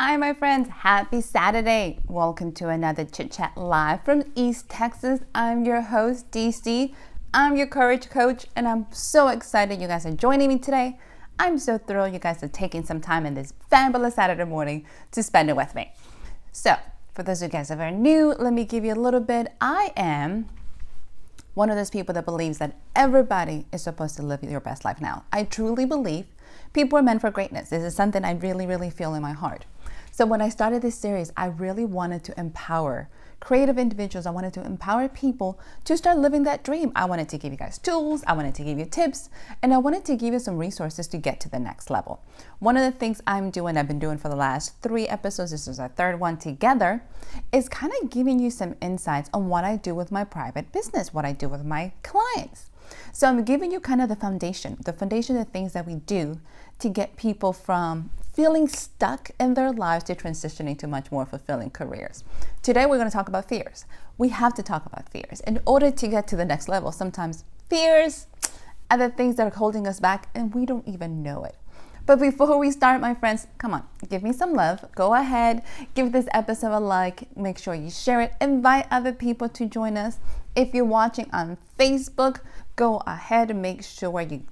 Hi, my friends. Happy Saturday. Welcome to another Chit Chat Live from East Texas. I'm your host, DC. I'm your courage coach, and I'm so excited you guys are joining me today. I'm so thrilled you guys are taking some time in this fabulous Saturday morning to spend it with me. So, for those of you guys that are new, let me give you a little bit. I am one of those people that believes that everybody is supposed to live your best life now. I truly believe people are meant for greatness. This is something I really feel in my heart. So when I started this series, I really wanted to empower creative individuals. I wanted to empower people to start living that dream. I wanted to give you guys tools. I wanted to give you tips, and I wanted to give you some resources to get to the next level. One of the things I've been doing for the last 3 episodes, this is our 3rd one together, is kind of giving you some insights on what I do with my private business, what I do with my clients. So I'm giving you kind of the foundation of things that we do to get people from feeling stuck in their lives to transitioning to much more fulfilling careers. Today, we're going to talk about fears. We have to talk about fears. In order to get to the next level, sometimes fears are the things that are holding us back and we don't even know it. But before we start, my friends, come on, give me some love. Go ahead, give this episode a like. Make sure you share it. Invite other people to join us. If you're watching on Facebook, go ahead and make sure you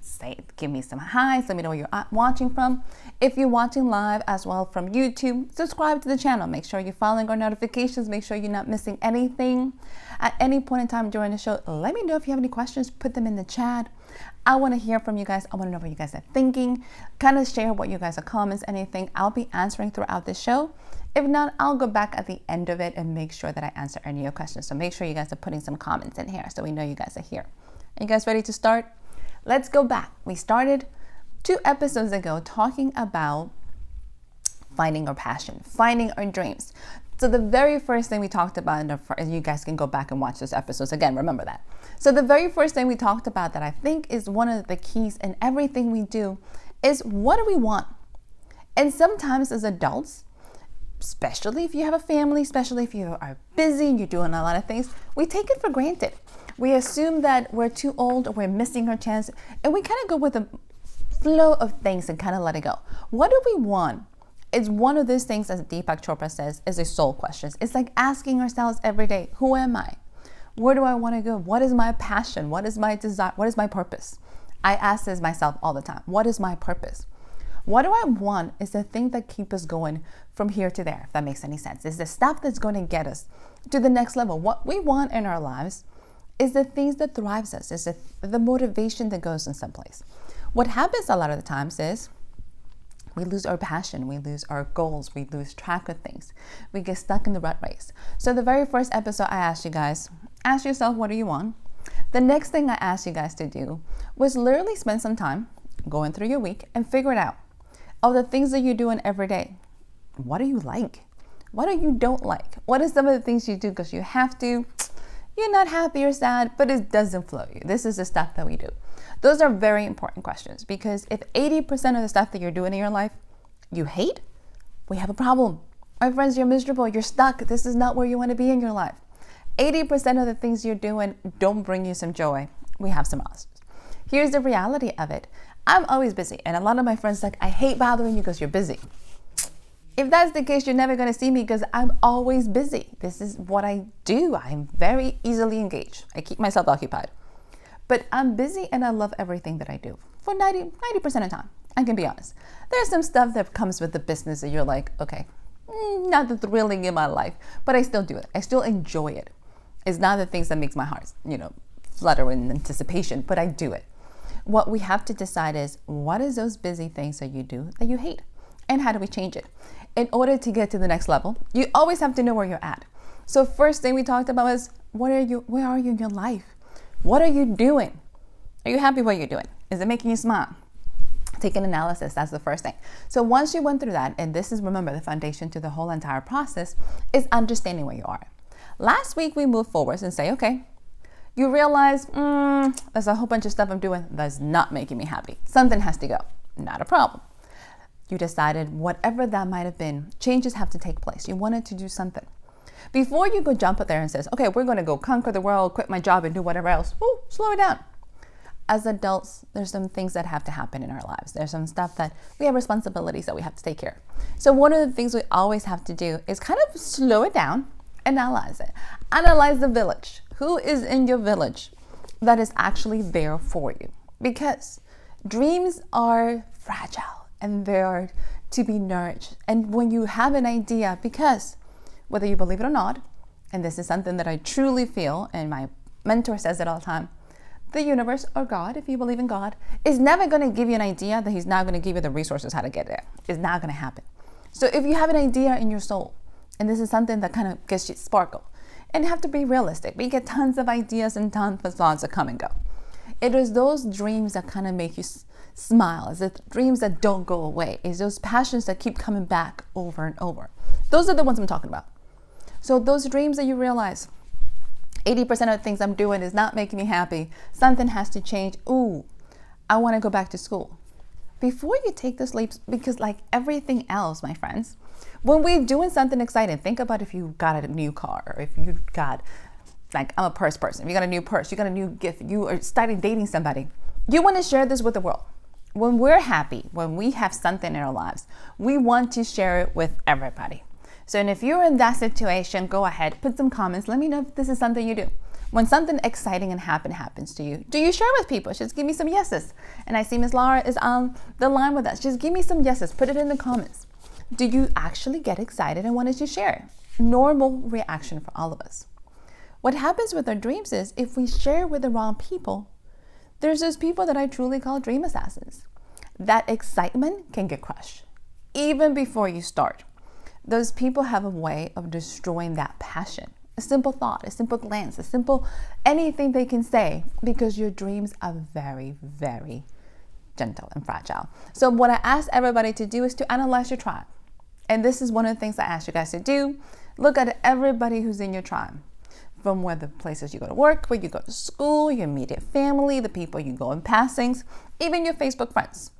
give me some highs. Let me know where you're watching from. If you're watching live as well from YouTube, subscribe to the channel. Make sure you're following our notifications. Make sure you're not missing anything. At any point in time during the show, let me know if you have any questions. Put them in the chat. I want to hear from you guys. I want to know what you guys are thinking. Kind of share what you guys are comments, anything. I'll be answering throughout the show. If not, I'll go back at the end of it and make sure that I answer any of your questions. So make sure you guys are putting some comments in here so we know you guys are here. Are you guys ready to start? Let's go back. We started 2 episodes ago talking about finding our passion, finding our dreams. So the very first thing we talked about, and you guys can go back and watch those episodes again, remember that. So the very first thing we talked about that I think is one of the keys in everything we do is, what do we want? And sometimes as adults, especially if you have a family, especially if you are busy and you're doing a lot of things, we take it for granted. We assume that we're too old or we're missing our chance, and we kind of go with the flow of things and kind of let it go. What do we want? It's one of those things, as Deepak Chopra says, is a soul question. It's like asking ourselves every day, who am I? Where do I want to go? What is my passion? What is my desire? What is my purpose? I ask this myself all the time. What is my purpose? What do I want is the thing that keeps us going from here to there, if that makes any sense. It's the stuff that's going to get us to the next level. What we want in our lives is the things that thrives us, is the motivation that goes in someplace. What happens a lot of the times is we lose our passion, we lose our goals, we lose track of things. We get stuck in the rat race. So the very first episode I asked you guys, ask yourself, what do you want? The next thing I asked you guys to do was literally spend some time going through your week and figure it out. Of the things that you're doing every day, what do you like? What do you don't like? What are some of the things you do because you have to? You're not happy or sad, but it doesn't flow you. This is the stuff that we do. Those are very important questions, because if 80% of the stuff that you're doing in your life you hate, we have a problem. My friends, you're miserable, you're stuck. This is not where you want to be in your life. 80% of the things you're doing don't bring you some joy. We have some osses. Here's the reality of it. I'm always busy, and a lot of my friends are like, I hate bothering you because you're busy. If that's the case, you're never going to see me because I'm always busy. This is what I do. I'm very easily engaged. I keep myself occupied. But I'm busy and I love everything that I do for 90% of the time. I can be honest. There's some stuff that comes with the business that you're like, okay, not the thrilling in my life, but I still do it. I still enjoy it. It's not the things that makes my heart, flutter in anticipation, but I do it. What we have to decide is, what is those busy things that you do that you hate? And how do we change it? In order to get to the next level, you always have to know where you're at. So first thing we talked about is, where are you in your life? What are you doing? Are you happy with what you're doing? Is it making you smile? Take an analysis. That's the first thing. So once you went through that, and this is, remember, the foundation to the whole entire process is understanding where you are. Last week, we moved forward and say, okay, you realize, there's a whole bunch of stuff I'm doing that's not making me happy. Something has to go. Not a problem. You decided whatever that might have been, changes have to take place. You wanted to do something. Before you go jump up there and says, okay, we're going to go conquer the world, quit my job and do whatever else, slow it down. as adults, there's some things that have to happen in our lives. There's some stuff that we have responsibilities that we have to take care of. So one of the things we always have to do is kind of slow it down, analyze it. Analyze the village. Who is in your village that is actually there for you? Because dreams are fragile and they are to be nourished. And when you have an idea, because whether you believe it or not, and this is something that I truly feel, and my mentor says it all the time, the universe or God, if you believe in God, is never going to give you an idea that he's not going to give you the resources how to get there. It's not going to happen. So if you have an idea in your soul, and this is something that kind of gets you sparkle, and you have to be realistic. We get tons of ideas and tons of thoughts that come and go. It is those dreams that kind of make you smile. It's the dreams that don't go away. It's those passions that keep coming back over and over. Those are the ones I'm talking about. So those dreams that you realize, 80% of the things I'm doing is not making me happy. Something has to change. Ooh, I want to go back to school. Before you take those leaps, because like everything else, my friends, when we're doing something exciting, think about if you got a new car, or if you got, like I'm a purse person, if you got a new purse, you got a new gift, you are starting dating somebody, you want to share this with the world. When we're happy, when we have something in our lives, we want to share it with everybody. So, and if you're in that situation, go ahead, put some comments. Let me know if this is something you do. When something exciting and happens to you, do you share with people? Just give me some yeses. And I see Miss Laura is on the line with us. Just give me some yeses. Put it in the comments. Do you actually get excited and wanted to share? Normal reaction for all of us. What happens with our dreams is if we share with the wrong people, there's those people that I truly call dream assassins. That excitement can get crushed even before you start. Those people have a way of destroying that passion. A simple thought, a simple glance, a simple anything they can say, because your dreams are very, very gentle and fragile. So what I ask everybody to do is to analyze your tribe. And this is one of the things I ask you guys to do. Look at everybody who's in your tribe. From where the places you go to work, where you go to school, your immediate family, the people you go in passings, even your Facebook friends.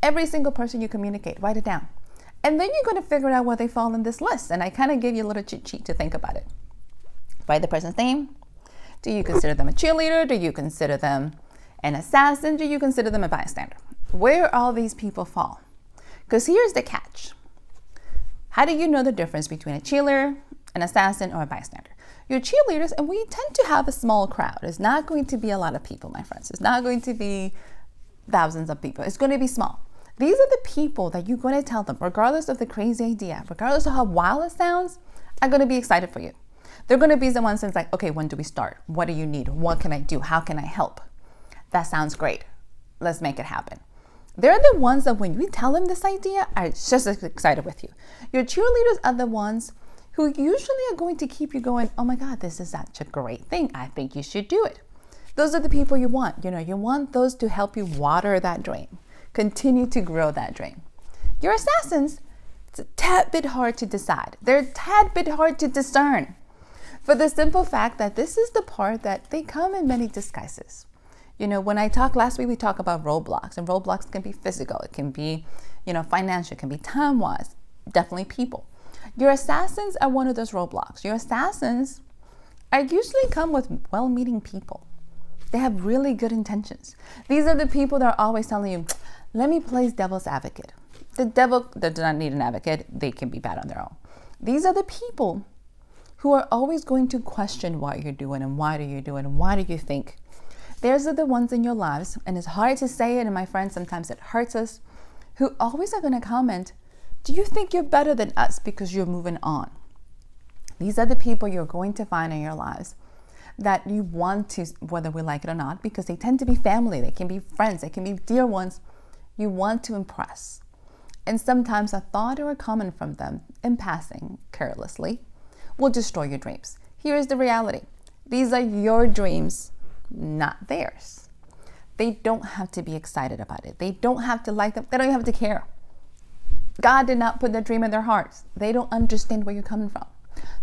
Every single person you communicate, write it down. And then you're going to figure out where they fall in this list. And I kind of give you a little cheat sheet to think about it. Write the person's name. Do you consider them a cheerleader? Do you consider them an assassin? Do you consider them a bystander? Where all these people fall? Because here's the catch. How do you know the difference between a cheerleader, an assassin, or a bystander? Your cheerleaders, and we tend to have a small crowd. It's not going to be a lot of people, my friends. It's not going to be thousands of people. It's going to be small. These are the people that you're going to tell them, regardless of the crazy idea, regardless of how wild it sounds, are going to be excited for you. They're going to be the ones that's like, okay, when do we start? What do you need? What can I do? How can I help? That sounds great. Let's make it happen. They're the ones that when you tell them this idea are just as excited with you. Your cheerleaders are the ones who usually are going to keep you going, oh my God, this is such a great thing. I think you should do it. Those are the people you want. You want those to help you water that dream. Continue to grow that dream. Your assassins, it's a tad bit hard to decide. They're a tad bit hard to discern. For the simple fact that this is the part that they come in many disguises. When I talked last week, we talked about roadblocks, and roadblocks can be physical. It can be, financial, it can be time-wise, definitely people. Your assassins are one of those roadblocks. Your assassins are usually come with well-meaning people. They have really good intentions. These are the people that are always telling you, let me play devil's advocate. The devil does not need an advocate. They can be bad on their own. These are the people who are always going to question what you're doing and why do you do it and why do you think. Those are the ones in your lives, and it's hard to say it, and my friends, sometimes it hurts us, who always are going to comment, do you think you're better than us because you're moving on? These are the people you're going to find in your lives that you want to, whether we like it or not, because they tend to be family, they can be friends, they can be dear ones, you want to impress. And sometimes a thought or a comment from them in passing carelessly will destroy your dreams. Here is the reality. These are your dreams, not theirs. They don't have to be excited about it. They don't have to like them. They don't have to care. God did not put that dream in their hearts. They don't understand where you're coming from.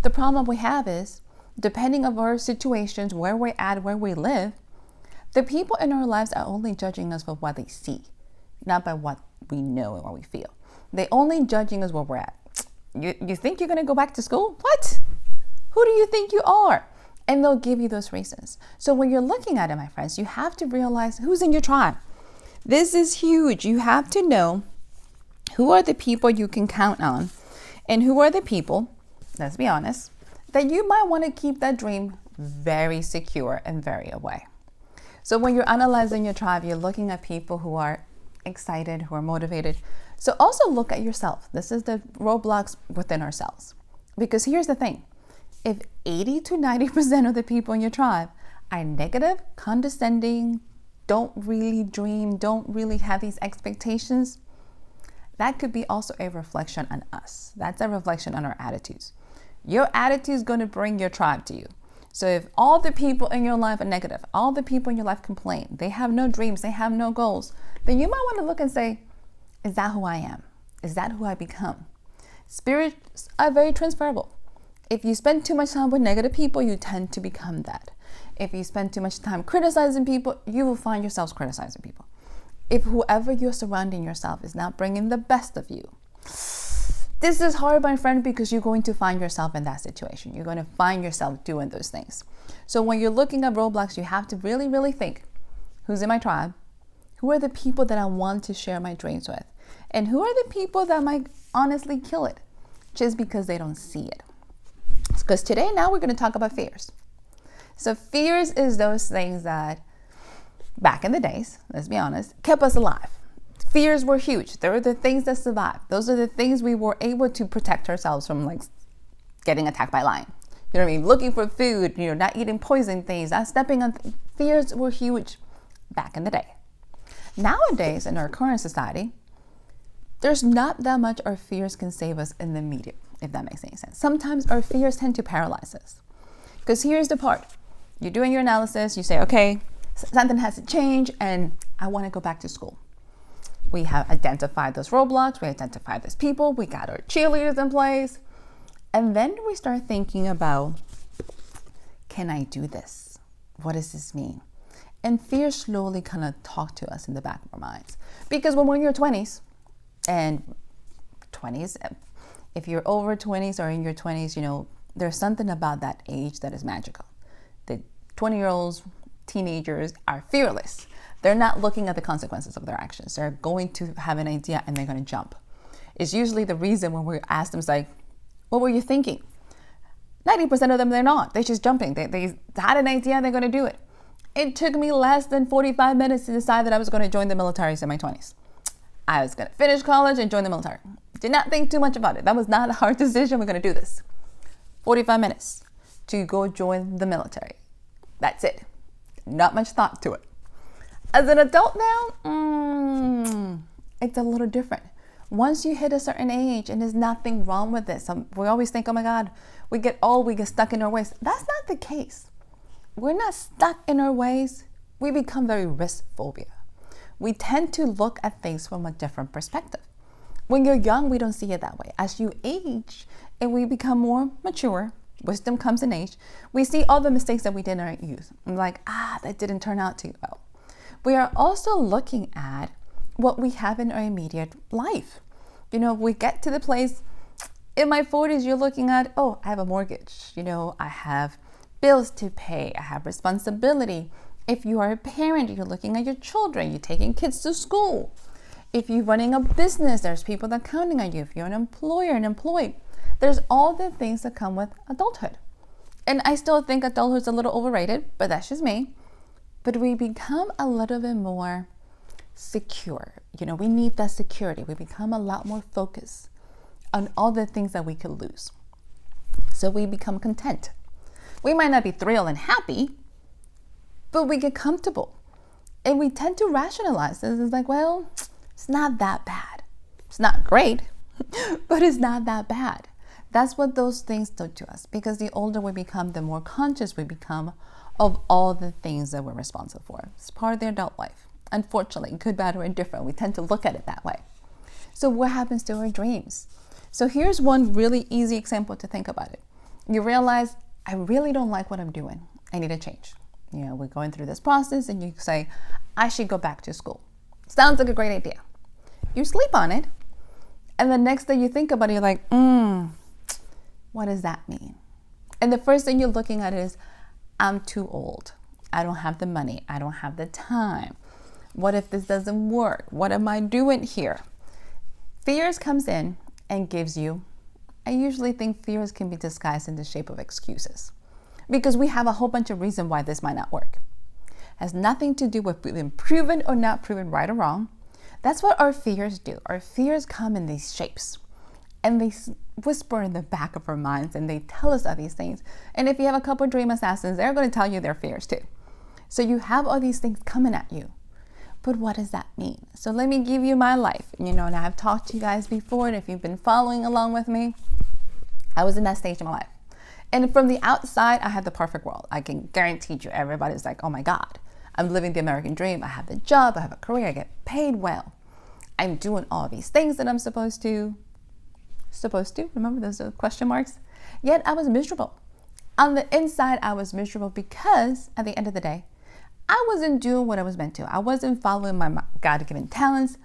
The problem we have is, depending on our situations, where we're at, where we live, the people in our lives are only judging us for what they see, not by what we know and what we feel. They only judging us where we're at. You think you're going to go back to school? What? Who do you think you are? And they'll give you those reasons. So when you're looking at it, my friends, you have to realize who's in your tribe. This is huge. You have to know who are the people you can count on and who are the people, let's be honest, that you might want to keep that dream very secure and very away. So when you're analyzing your tribe, you're looking at people who are excited, who are motivated. So also look at yourself. This is the roadblocks within ourselves. Because here's the thing. If 80 to 90% of the people in your tribe are negative, condescending, don't really dream, don't really have these expectations, that could be also a reflection on us. That's a reflection on our attitudes. Your attitude is going to bring your tribe to you. So if all the people in your life are negative, all the people in your life complain, they have no dreams, they have no goals, then you might want to look and say, is that who I am? Is that who I become? Spirits are very transferable. If you spend too much time with negative people, you tend to become that. If you spend too much time criticizing people, you will find yourselves criticizing people. If whoever you're surrounding yourself is not bringing the best of you, this is hard, my friend, because you're going to find yourself in that situation. You're going to find yourself doing those things. So when you're looking at roadblocks, you have to really, really think, who's in my tribe? Who are the people that I want to share my dreams with? And who are the people that might honestly kill it just because they don't see it? Because today, now we're going to talk about fears. So fears is those things that back in the days, let's be honest, kept us alive. Fears were huge. They were the things that survived. Those are the things we were able to protect ourselves from, like getting attacked by a lion. You know what I mean? Looking for food, not eating poison things, not stepping on fears were huge back in the day. Nowadays, in our current society, there's not that much our fears can save us in the immediate, if that makes any sense. Sometimes our fears tend to paralyze us. Because here's the part. You're doing your analysis, you say, okay, something has to change and I want to go back to school. We have identified those roadblocks, we identified those people, we got our cheerleaders in place. And then we start thinking about, can I do this? What does this mean? And fear slowly kind of talk to us in the back of our minds. Because when we're in your 20s, and 20s, if you're over 20s or in your 20s, there's something about that age that is magical. The 20-year-olds, teenagers are fearless. They're not looking at the consequences of their actions. They're going to have an idea and they're going to jump. It's usually the reason when we ask them, it's like, what were you thinking? 90% of them, they're not. They're just jumping. They had an idea and they're going to do it. It took me less than 45 minutes to decide that I was going to join the military in my 20s. I was going to finish college and join the military. Did not think too much about it. That was not a hard decision. We're going to do this. 45 minutes to go join the military. That's it. Not much thought to it. As an adult now, it's a little different. Once you hit a certain age, and there's nothing wrong with it. We always think, oh my God, we get old, we get stuck in our ways. That's not the case. We're not stuck in our ways. We become very risk phobia. We tend to look at things from a different perspective. When you're young, we don't see it that way. As you age and we become more mature, wisdom comes in age, we see all the mistakes that we did in our youth. I'm like, that didn't turn out too well. We are also looking at what we have in our immediate life. We get to the place in my 40s, you're looking at, I have a mortgage. I have bills to pay. I have responsibility. If you are a parent, you're looking at your children. You're taking kids to school. If you're running a business, there's people that are counting on you. If you're an employer and employed, there's all the things that come with adulthood. And I still think adulthood is a little overrated, but that's just me. But we become a little bit more secure. We need that security. We become a lot more focused on all the things that we could lose. So we become content. We might not be thrilled and happy, but we get comfortable. And we tend to rationalize this. It's like, well, it's not that bad. It's not great, but it's not that bad. That's what those things do to us. Because the older we become, the more conscious we become of all the things that we're responsible for. It's part of the adult life. Unfortunately, good, bad, or indifferent, we tend to look at it that way. So what happens to our dreams? So here's one really easy example to think about it. You realize, I really don't like what I'm doing. I need a change. We're going through this process and you say, I should go back to school. Sounds like a great idea. You sleep on it. And the next day you think about it, you're like, what does that mean? And the first thing you're looking at is, I'm too old. I don't have the money. I don't have the time. What if this doesn't work? What am I doing here? Fears comes in and gives you, I usually think fears can be disguised in the shape of excuses because we have a whole bunch of reasons why this might not work. It has nothing to do with being proven or not proven right or wrong. That's what our fears do. Our fears come in these shapes and they whisper in the back of our minds and they tell us all these things. And if you have a couple of dream assassins, they're going to tell you their fears too. So you have all these things coming at you. But what does that mean? So let me give you my life. And I've talked to you guys before, and if you've been following along with me, I was in that stage of my life. And from the outside, I had the perfect world. I can guarantee you, everybody's like, oh my God, I'm living the American dream. I have the job, I have a career, I get paid well. I'm doing all these things that I'm supposed to. Remember those question marks? Yet I was miserable. On the inside, I was miserable because at the end of the day, I wasn't doing what I was meant to. I wasn't following my God-given talents.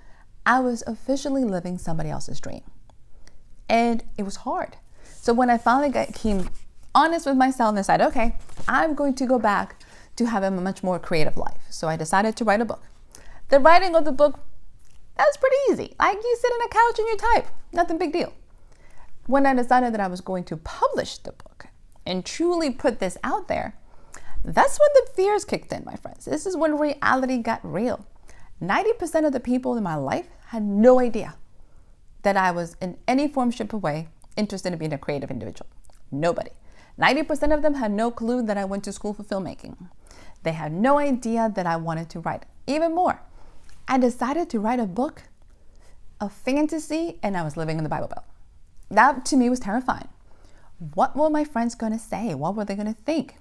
I was officially living somebody else's dream. And it was hard. So when I finally became honest with myself and decided, okay, I'm going to go back to having a much more creative life. So I decided to write a book. The writing of the book, that was pretty easy. Like you sit on a couch and you type, nothing big deal. When I decided that I was going to publish the book and truly put this out there, that's when the fears kicked in, my friends. This is when reality got real. 90% of the people in my life had no idea that I was in any form, shape, or way interested in being a creative individual. Nobody. 90% of them had no clue that I went to school for filmmaking. They had no idea that I wanted to write. Even more, I decided to write a book of fantasy and I was living in the Bible Belt. That to me was terrifying. What were my friends going to say? What were they going to think?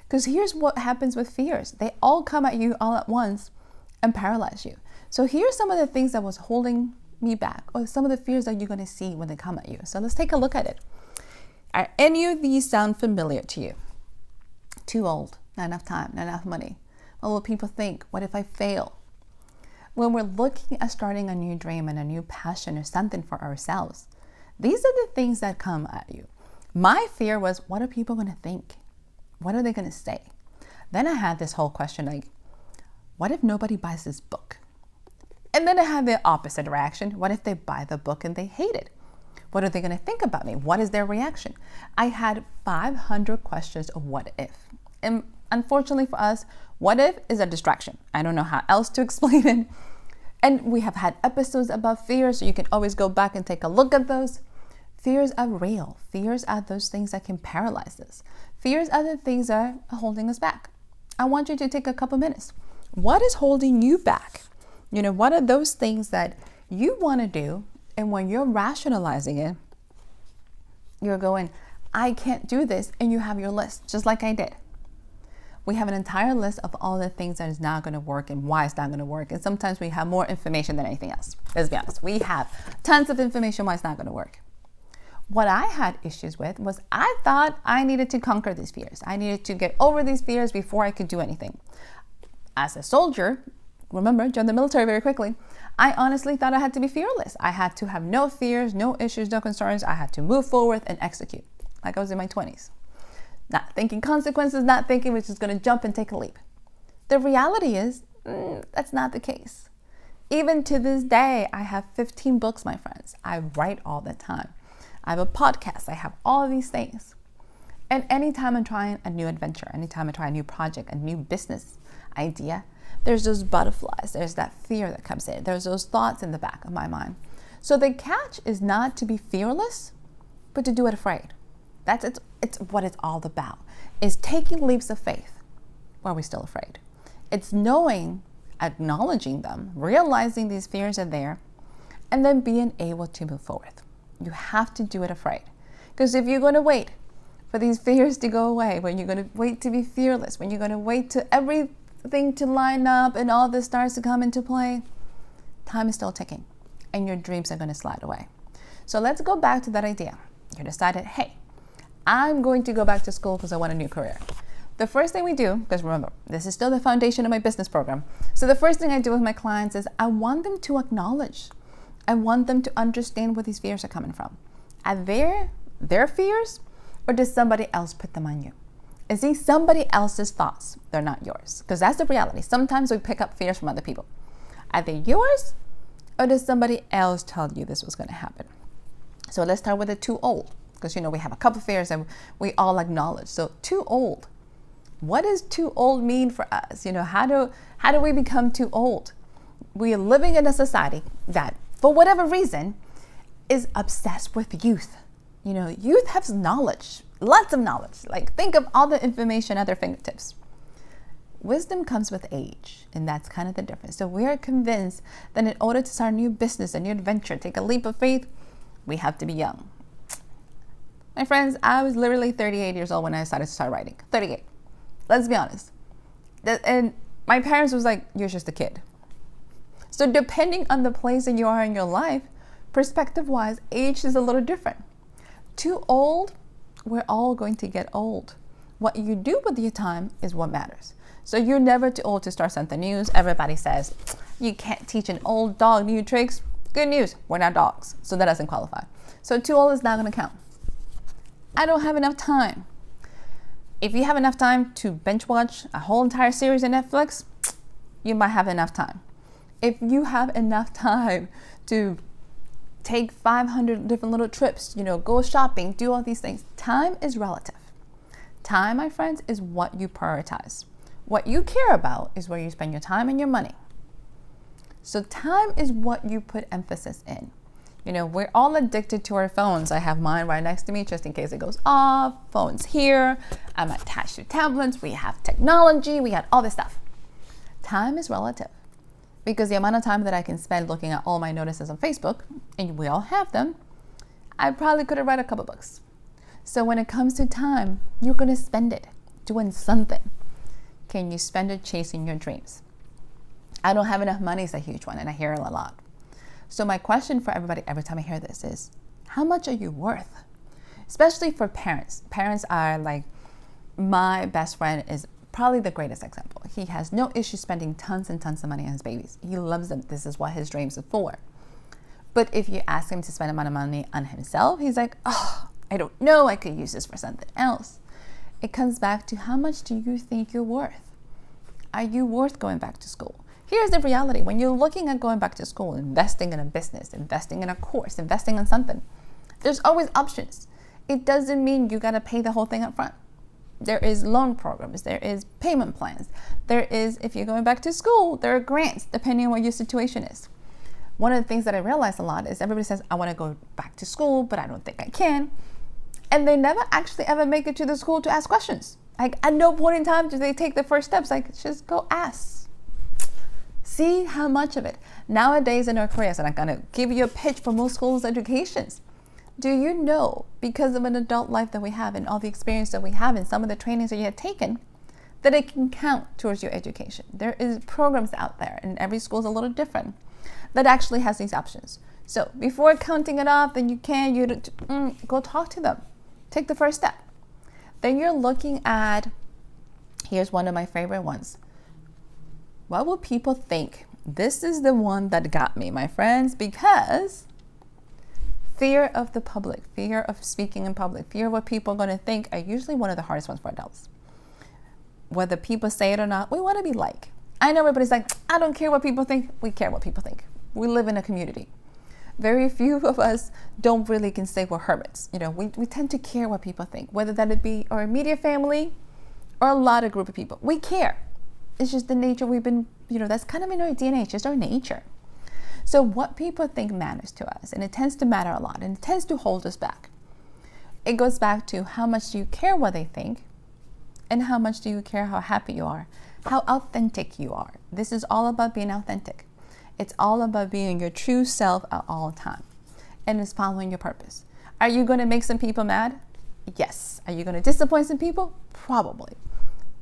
Because here's what happens with fears. They all come at you all at once and paralyze you. So here's some of the things that was holding me back, or some of the fears that you're going to see when they come at you. So let's take a look at it. Are any of these sound familiar to you? Too old, not enough time, not enough money. What will people think? What if I fail? When we're looking at starting a new dream and a new passion or something for ourselves, these are the things that come at you. My fear was, what are people going to think? What are they going to say? Then I had this whole question like, what if nobody buys this book? And then I had the opposite reaction. What if they buy the book and they hate it? What are they going to think about me? What is their reaction? I had 500 questions of what if. And unfortunately for us, what if is a distraction. I don't know how else to explain it. And we have had episodes about fears, so you can always go back and take a look at those. Fears are real. Fears are those things that can paralyze us. Fears are the things that are holding us back. I want you to take a couple minutes. What is holding you back? What are those things that you want to do? And when you're rationalizing it, you're going, I can't do this. And you have your list, just like I did. We have an entire list of all the things that is not going to work and why it's not going to work. And sometimes we have more information than anything else. Let's be honest. We have tons of information why it's not going to work. What I had issues with was I thought I needed to conquer these fears. I needed to get over these fears before I could do anything. As a soldier, remember, joined the military very quickly, I honestly thought I had to be fearless. I had to have no fears, no issues, no concerns. I had to move forward and execute like I was in my 20s. Not thinking consequences, not thinking we're just going to jump and take a leap. The reality is that's not the case. Even to this day, I have 15 books, my friends. I write all the time. I have a podcast. I have all of these things. And anytime I'm trying a new adventure, anytime I try a new project, a new business idea, there's those butterflies. There's that fear that comes in. There's those thoughts in the back of my mind. So the catch is not to be fearless, but to do it afraid. It's what it's all about, is taking leaps of faith while we're still afraid. It's knowing, acknowledging them, realizing these fears are there, and then being able to move forward. You have to do it afraid. Because if you're going to wait for these fears to go away, when you're going to wait to be fearless, when you're going to wait to everything to line up and all the stars to come into play, time is still ticking and your dreams are going to slide away. So let's go back to that idea. You decided, hey, I'm going to go back to school because I want a new career. The first thing we do, because remember, this is still the foundation of my business program. So the first thing I do with my clients is I want them to acknowledge. I want them to understand where these fears are coming from. Are their fears, or does somebody else put them on you? Is these somebody else's thoughts? They're not yours. Because that's the reality. Sometimes we pick up fears from other people. Are they yours? Or does somebody else tell you this was going to happen? So let's start with the too old. Because, we have a couple fears and we all acknowledge. So too old. What does too old mean for us? How do we become too old? We are living in a society that, for whatever reason, is obsessed with youth. Youth has knowledge, lots of knowledge. Like, think of all the information at their fingertips. Wisdom comes with age, and that's kind of the difference. So we are convinced that in order to start a new business, a new adventure, take a leap of faith, we have to be young. My friends, I was literally 38 years old when I decided to start writing. 38. Let's be honest. And my parents was like, you're just a kid. So depending on the place that you are in your life, perspective-wise, age is a little different. Too old, we're all going to get old. What you do with your time is what matters. So you're never too old to start something new. Everybody says, you can't teach an old dog new tricks. Good news, we're not dogs, so that doesn't qualify. So too old is not going to count. I don't have enough time. If you have enough time to binge watch a whole entire series on Netflix, you might have enough time. If you have enough time to take 500 different little trips, go shopping, do all these things, time is relative. Time, my friends, is what you prioritize. What you care about is where you spend your time and your money. So time is what you put emphasis in. We're all addicted to our phones. I have mine right next to me just in case it goes off. Phone's here. I'm attached to tablets. We have technology. We have all this stuff. Time is relative because the amount of time that I can spend looking at all my notices on Facebook, and we all have them, I probably could have read a couple books. So when it comes to time, you're going to spend it doing something. Can you spend it chasing your dreams? I don't have enough money is a huge one, and I hear it a lot. So my question for everybody every time I hear this is, how much are you worth? Especially for parents. Parents are like, my best friend is probably the greatest example. He has no issue spending tons and tons of money on his babies. He loves them. This is what his dreams are for. But if you ask him to spend a amount of money on himself, he's like, oh, I don't know. I could use this for something else. It comes back to how much do you think you're worth? Are you worth going back to school? Here's the reality. When you're looking at going back to school, investing in a business, investing in a course, investing in something, there's always options. It doesn't mean you got to pay the whole thing up front. There is loan programs. There is payment plans. There is, if you're going back to school, there are grants, depending on what your situation is. One of the things that I realize a lot is everybody says, I want to go back to school, but I don't think I can. And they never actually ever make it to the school to ask questions. Like, at no point in time do they take the first steps. Like, just go ask. See how much of it. Nowadays in North Korea, so I'm going to give you a pitch for most schools' educations. Do you know, because of an adult life that we have and all the experience that we have and some of the trainings that you have taken, that it can count towards your education? There is programs out there, and every school is a little different, that actually has these options. So before counting it off, then you go talk to them. Take the first step. Then you're looking at, here's one of my favorite ones. What will people think? This is the one that got me, my friends, because fear of the public, fear of speaking in public, fear of what people are going to think are usually one of the hardest ones for adults. Whether people say it or not, we want to be like. I know everybody's like, I don't care what people think. We care what people think. We live in a community. Very few of us don't really can say we're hermits. We tend to care what people think, whether that be our immediate family or a lot of group of people. We care. It's just the nature we've been, that's kind of in our DNA, it's just our nature. So what people think matters to us, and it tends to matter a lot, and it tends to hold us back. It goes back to how much do you care what they think, and how much do you care how happy you are, how authentic you are. This is all about being authentic. It's all about being your true self at all time, and it's following your purpose. Are you going to make some people mad? Yes. Are you going to disappoint some people? Probably.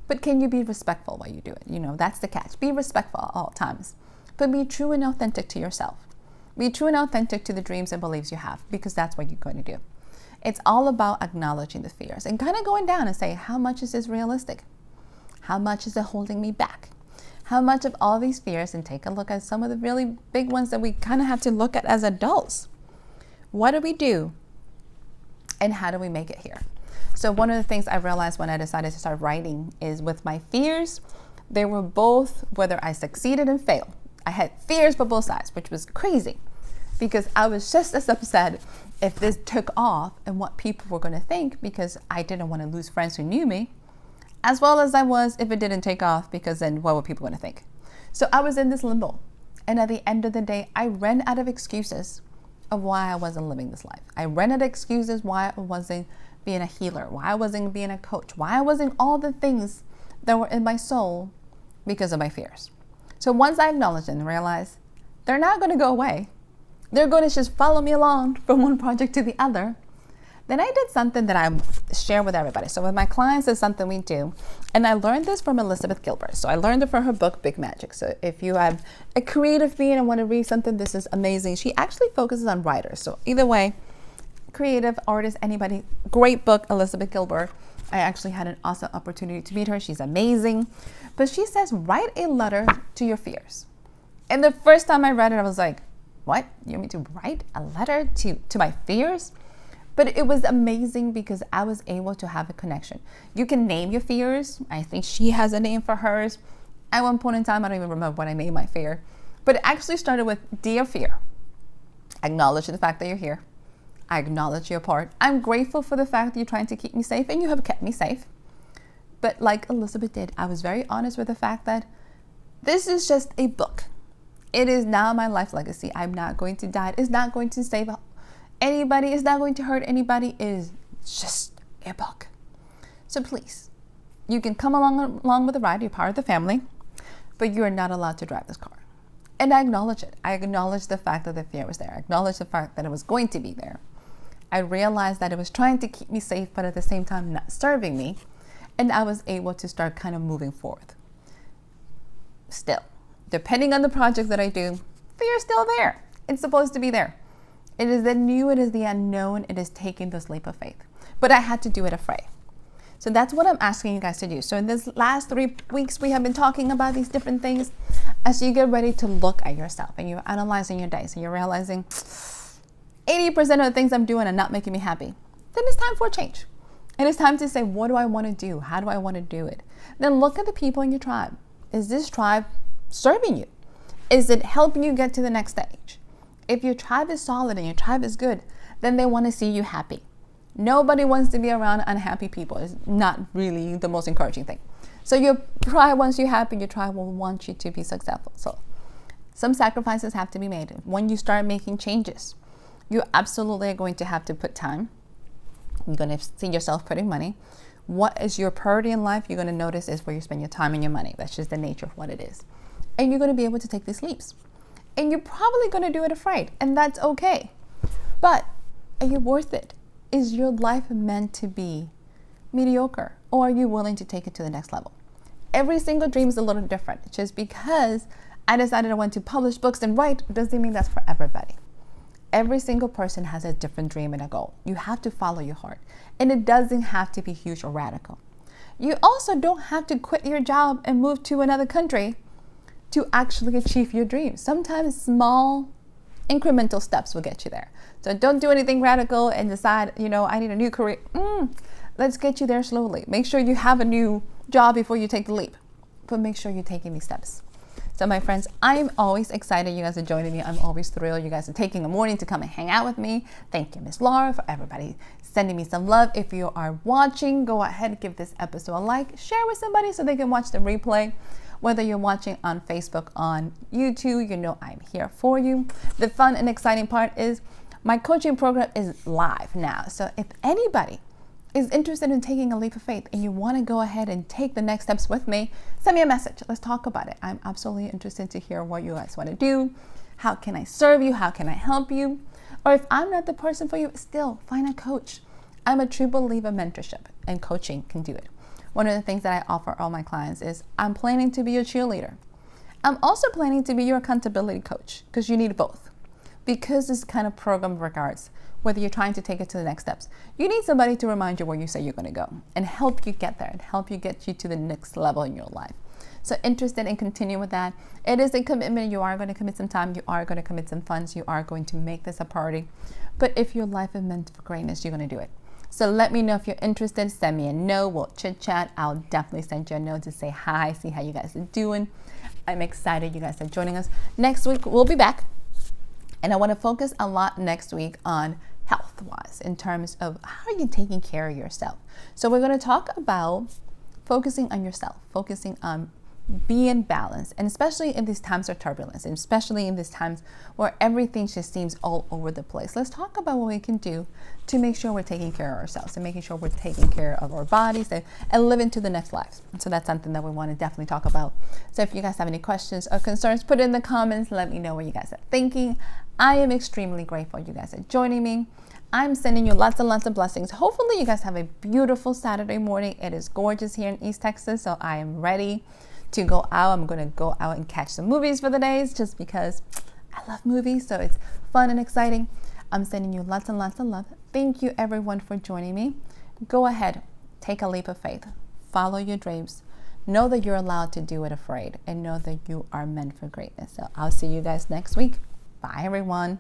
But can you be respectful while you do it? That's the catch. Be respectful at all times. But be true and authentic to yourself. Be true and authentic to the dreams and beliefs you have, because that's what you're going to do. It's all about acknowledging the fears and kind of going down and say, how much is this realistic? How much is it holding me back? How much of all these fears, and take a look at some of the really big ones that we kind of have to look at as adults. What do we do? And how do we make it here? So one of the things I realized when I decided to start writing is with my fears, they were both whether I succeeded and failed. I had fears for both sides, which was crazy because I was just as upset if this took off and what people were going to think because I didn't want to lose friends who knew me, as well as I was if it didn't take off because then what were people going to think? So I was in this limbo. And at the end of the day, I ran out of excuses of why I wasn't living this life. I ran out of excuses why I wasn't being a healer, why I wasn't being a coach, why I wasn't all the things that were in my soul because of my fears. So once I acknowledged and realized they're not going to go away, they're going to just follow me along from one project to the other, then I did something that I share with everybody. So with my clients, it's something we do. And I learned this from Elizabeth Gilbert. So I learned it from her book, Big Magic. So if you have a creative being and want to read something, this is amazing. She actually focuses on writers. So either way, creative artist, anybody, great book, Elizabeth Gilbert. I actually had an awesome opportunity to meet her. She's amazing. But she says, write a letter to your fears. And the first time I read it, I was like, what? You want me to write a letter to my fears? But it was amazing because I was able to have a connection. You can name your fears. I think she has a name for hers. At one point in time, I don't even remember what I named my fear. But it actually started with, dear fear, acknowledge the fact that you're here. I acknowledge your part. I'm grateful for the fact that you're trying to keep me safe, and you have kept me safe. But like Elizabeth did, I was very honest with the fact that this is just a book. It is not my life legacy. I'm not going to die. It's not going to save anybody. It's not going to hurt anybody. It is just a book. So please, you can come along with the ride. You're part of the family, but you are not allowed to drive this car. And I acknowledge it. I acknowledge the fact that the fear was there. I acknowledge the fact that it was going to be there. I realized that it was trying to keep me safe, but at the same time not serving me. And I was able to start kind of moving forward. Still, depending on the project that I do, fear is still there. It's supposed to be there. It is the new, it is the unknown, it is taking this leap of faith. But I had to do it afraid. So that's what I'm asking you guys to do. So in this last 3 weeks, we have been talking about these different things. As you get ready to look at yourself and you're analyzing your days and you're realizing 80% of the things I'm doing are not making me happy, then it's time for a change. And it's time to say, what do I want to do? How do I want to do it? Then look at the people in your tribe. Is this tribe serving you? Is it helping you get to the next stage? If your tribe is solid and your tribe is good, then they want to see you happy. Nobody wants to be around unhappy people. It's not really the most encouraging thing. So your tribe wants you happy, your tribe will want you to be successful. So some sacrifices have to be made. When you start making changes, you absolutely are going to have to put time. You're going to see yourself putting money. What is your priority in life? You're going to notice is where you spend your time and your money. That's just the nature of what it is. And you're going to be able to take these leaps. And you're probably going to do it afraid. And that's okay. But are you worth it? Is your life meant to be mediocre? Or are you willing to take it to the next level? Every single dream is a little different. Just because I decided I want to publish books and write doesn't mean that's for everybody. Every single person has a different dream and a goal. You have to follow your heart. And it doesn't have to be huge or radical. You also don't have to quit your job and move to another country to actually achieve your dreams. Sometimes small incremental steps will get you there. So don't do anything radical and decide, I need a new career. Let's get you there slowly. Make sure you have a new job before you take the leap. But make sure you're taking these steps. So my friends, I'm always excited you guys are joining me. I'm always thrilled you guys are taking a morning to come and hang out with me. Thank you, Miss Laura, for everybody sending me some love. If you are watching, go ahead and give this episode a like. Share with somebody so they can watch the replay. Whether you're watching on Facebook, on YouTube, I'm here for you. The fun and exciting part is my coaching program is live now. So if anybody is interested in taking a leap of faith and you want to go ahead and take the next steps with me, send me a message. Let's talk about it. I'm absolutely interested to hear what you guys want to do. How can I serve you? How can I help you? Or if I'm not the person for you, still find a coach. I'm a true believer mentorship and coaching can do it. One of the things that I offer all my clients is I'm planning to be your cheerleader. I'm also planning to be your accountability coach because you need both. Because this kind of program regards whether you're trying to take it to the next steps. You need somebody to remind you where you say you're going to go and help you get there and help you get you to the next level in your life. So interested in continuing with that. It is a commitment. You are going to commit some time. You are going to commit some funds. You are going to make this a priority. But if your life is meant for greatness, you're going to do it. So let me know if you're interested. Send me a note. We'll chit chat. I'll definitely send you a note to say hi, see how you guys are doing. I'm excited you guys are joining us. Next week, we'll be back. And I want to focus a lot next week on health-wise in terms of how are you taking care of yourself. So we're going to talk about focusing on yourself, focusing on being balanced, and especially in these times of turbulence, and especially in these times where everything just seems all over the place. Let's talk about what we can do to make sure we're taking care of ourselves and making sure we're taking care of our bodies and living to the next lives. And so that's something that we want to definitely talk about. So if you guys have any questions or concerns, put it in the comments. Let me know what you guys are thinking. I am extremely grateful you guys are joining me. I'm sending you lots and lots of blessings. Hopefully you guys have a beautiful Saturday morning. It is gorgeous here in East Texas, so I am ready to go out. I'm going to go out and catch some movies for the days just because I love movies, so it's fun and exciting. I'm sending you lots and lots of love. Thank you everyone for joining me. Go ahead, take a leap of faith. Follow your dreams. Know that you're allowed to do it afraid, and know that you are meant for greatness. So I'll see you guys next week. Bye everyone.